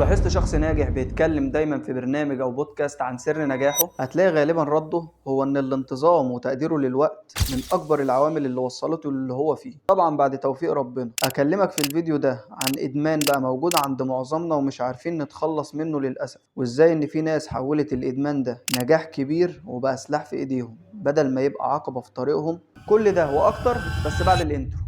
لاحظت شخص ناجح بيتكلم دايما في برنامج او بودكاست عن سر نجاحه، هتلاقي غالبا رده هو ان الانتظام وتقديره للوقت من اكبر العوامل اللي وصلته للي هو فيه، طبعا بعد توفيق ربنا. اكلمك في الفيديو ده عن ادمان بقى موجود عند معظمنا ومش عارفين نتخلص منه للاسف، وازاي ان في ناس حولت الادمان ده نجاح كبير وبقى سلاح في ايديهم بدل ما يبقى عقبة في طريقهم. كل ده واكتر بس بعد الانترو.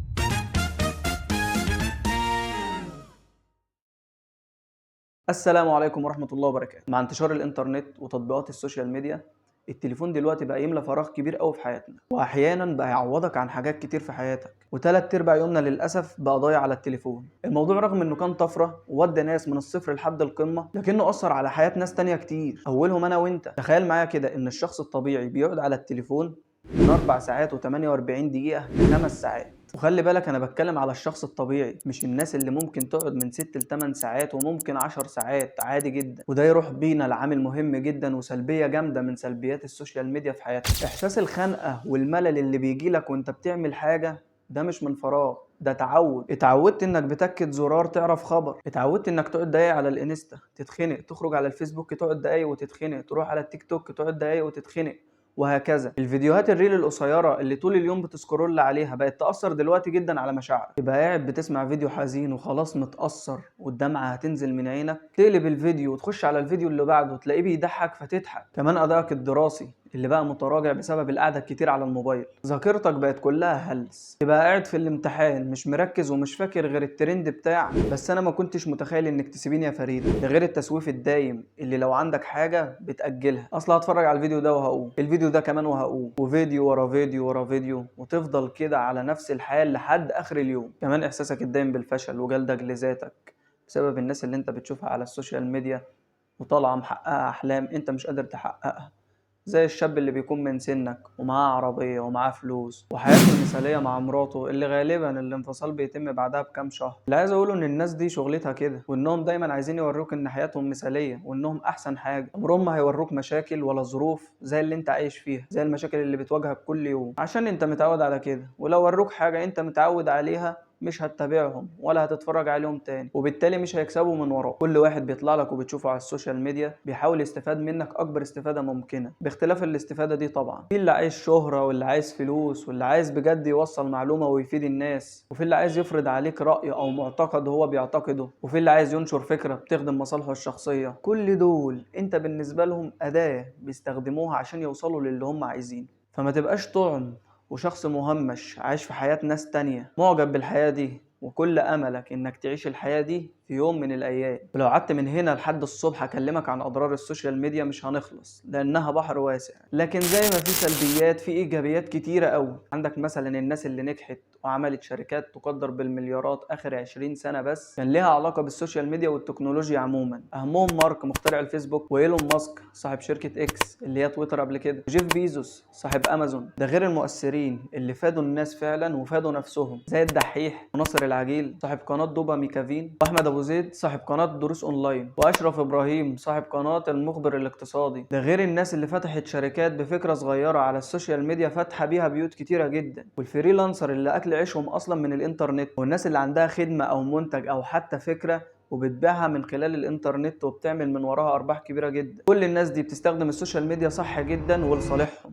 السلام عليكم ورحمة الله وبركاته. مع انتشار الإنترنت وتطبيقات السوشيال ميديا، التليفون دلوقتي بقى يملى فراغ كبير قوي في حياتنا، وأحيانا بقى يعوضك عن حاجات كتير في حياتك، وتلات أرباع يومنا للأسف بقى ضايع على التليفون. الموضوع رغم إنه كان طفرة وودى ناس من الصفر لحد القمة، لكنه أثر على حياة ناس تانية كتير، أولهم أنا وأنت. تخيل معايا كده إن الشخص الطبيعي بيقعد على التليفون من 4 ساعات و48 دقيقة ل5 ساعات. وخلي بالك انا بتكلم على الشخص الطبيعي، مش الناس اللي ممكن تقعد من 6 ل 8 ساعات وممكن 10 ساعات عادي جدا. وده يروح بينا لعامل مهم جدا وسلبية جامدة من سلبيات السوشيال ميديا في حياتك: احساس الخنقة والملل اللي بيجيلك وانت بتعمل حاجة. ده مش من فراغ، ده تعود. اتعودت انك بتاكد زرار تعرف خبر، اتعودت انك تقعد دقايق على الانستا تتخنق، تخرج على الفيسبوك تقعد دقايق وتتخنق، تروح على التيك توك تقعد دقايق وتتخنق، وهكذا. الفيديوهات الريل القصيره اللي طول اليوم بتسكرول عليها بقت تاثر دلوقتي جدا على مشاعرك. تبقى قاعد بتسمع فيديو حزين وخلاص متاثر والدمعه هتنزل من عينك، تقلب الفيديو وتخش على الفيديو اللي بعده تلاقيه بيضحك فتضحك. كمان ادائك الدراسي اللي بقى متراجع بسبب القعده الكتير على الموبايل، ذاكرتك بقت كلها هلس، تبقى قاعد في الامتحان مش مركز ومش فاكر غير الترند بتاع بس انا ما كنتش متخيل انك تسيبيني يا فريده. ده غير التسويف الدايم اللي لو عندك حاجه بتاجلها، اصلا هتفرج على الفيديو ده وهقوم، الفيديو ده كمان وهقوم، وفيديو ورا فيديو ورا فيديو، وتفضل كده على نفس الحال لحد اخر اليوم. كمان احساسك الدايم بالفشل وجلدك لذاتك بسبب الناس اللي انت بتشوفها على السوشيال ميديا وطالعه محققه احلام انت مش قادر تحققها، زي الشاب اللي بيكون من سنك ومعاه عربية ومعاه فلوس وحياته المثالية مع مراته اللي غالبا الانفصال بيتم بعدها بكام شهر. اللي عايز اقوله ان الناس دي شغلتها كده، وانهم دايما عايزين يوروك ان حياتهم مثالية وانهم احسن حاجة. عمرهم ما هيوروك مشاكل ولا ظروف زي اللي انت عايش فيها، زي المشاكل اللي بتواجهك كل يوم، عشان انت متعود على كده. ولو وروك حاجة انت متعود عليها مش هتتابعهم ولا هتتفرج عليهم تاني، وبالتالي مش هيكسبوا من وراك. كل واحد بيطلع لك وبتشوفه على السوشيال ميديا بيحاول يستفاد منك اكبر استفادة ممكنة، باختلاف الاستفادة دي طبعا. في اللي عايز شهرة واللي عايز فلوس واللي عايز بجد يوصل معلومة ويفيد الناس، وفي اللي عايز يفرض عليك رأي او معتقد هو بيعتقده، وفي اللي عايز ينشر فكرة بتخدم مصالحه الشخصية. كل دول انت بالنسبة لهم أداة بيستخدموها عشان يوصلوا للي هم عايزينه. فما تبقاش طعم وشخص مهمش عايش في حياة ناس تانية معجب بالحياة دي، وكل أملك إنك تعيش الحياة دي في يوم من الأيام. ولو قعدت من هنا لحد الصبح أكلمك عن أضرار السوشيال ميديا مش هنخلص، لأنها بحر واسع. لكن زي ما في سلبيات في إيجابيات كتيرة أوي. عندك مثلا الناس اللي نجحت وعملت شركات تقدر بالمليارات آخر 20 سنة بس كان ليها علاقة بالسوشيال ميديا والتكنولوجيا عموما، أهمهم مارك مخترع الفيسبوك، وإيلون ماسك صاحب شركة إكس اللي هي تويتر قبل كده، وجيف بيزوس صاحب أمازون. ده غير المؤثرين اللي فادوا الناس فعلا وفادوا نفسهم، زي الدحيح وناصر العجيل صاحب قناة دوبا ميكافين، وأحمد أبو زيد صاحب قناة دروس أونلاين، وأشرف إبراهيم صاحب قناة المخبر الاقتصادي. ده غير الناس اللي فتحت شركات بفكرة صغيرة على السوشيال ميديا فاتحة بيها بيوت كتيرة جدا، والفريلانسر اللي أكل عيشهم أصلا من الإنترنت، والناس اللي عندها خدمة أو منتج أو حتى فكرة وبتبيعها من خلال الإنترنت وبتعمل من وراها أرباح كبيرة جدا. كل الناس دي بتستخدم السوشيال ميديا صح جدا ولصالحهم.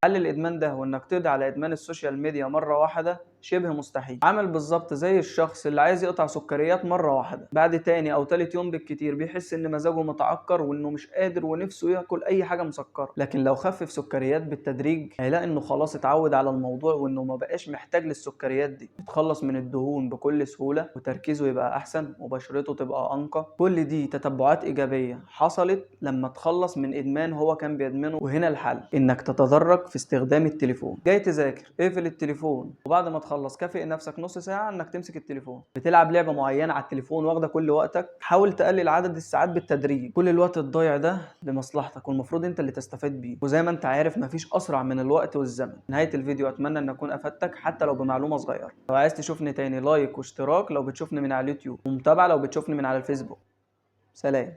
حل الادمان ده وانك تقضي على ادمان السوشيال ميديا مره واحده شبه مستحيل. عامل بالظبط زي الشخص اللي عايز يقطع سكريات مره واحده، بعد تاني او تالت يوم بالكتير بيحس ان مزاجه متعكر وانه مش قادر ونفسه ياكل اي حاجه مسكره. لكن لو خفف سكريات بالتدريج هيلاقي انه خلاص اتعود على الموضوع وانه ما بقاش محتاج للسكريات دي، يتخلص من الدهون بكل سهوله وتركيزه يبقى احسن وبشرته تبقى انقى. كل دي تتبعات ايجابيه حصلت لما تخلص من ادمان هو كان بيدمنه. وهنا الحل: انك تتدرج في استخدام التليفون. جاي تذاكر اقفل التليفون، وبعد ما تخلص كافئ نفسك نص ساعة انك تمسك التليفون. بتلعب لعبة معينة على التليفون واخدة كل وقتك، حاول تقلل عدد الساعات بالتدريج. كل الوقت الضايع ده لمصلحتك والمفروض انت اللي تستفاد بيه، وزي ما انت عارف مفيش اسرع من الوقت والزمن. نهاية الفيديو اتمنى ان اكون افدتك حتى لو بمعلومة صغيرة. لو عايز تشوفني تاني لايك واشتراك لو بتشوفني من على اليوتيوب، ومتابعة لو بتشوفني من على الفيسبوك. سلام.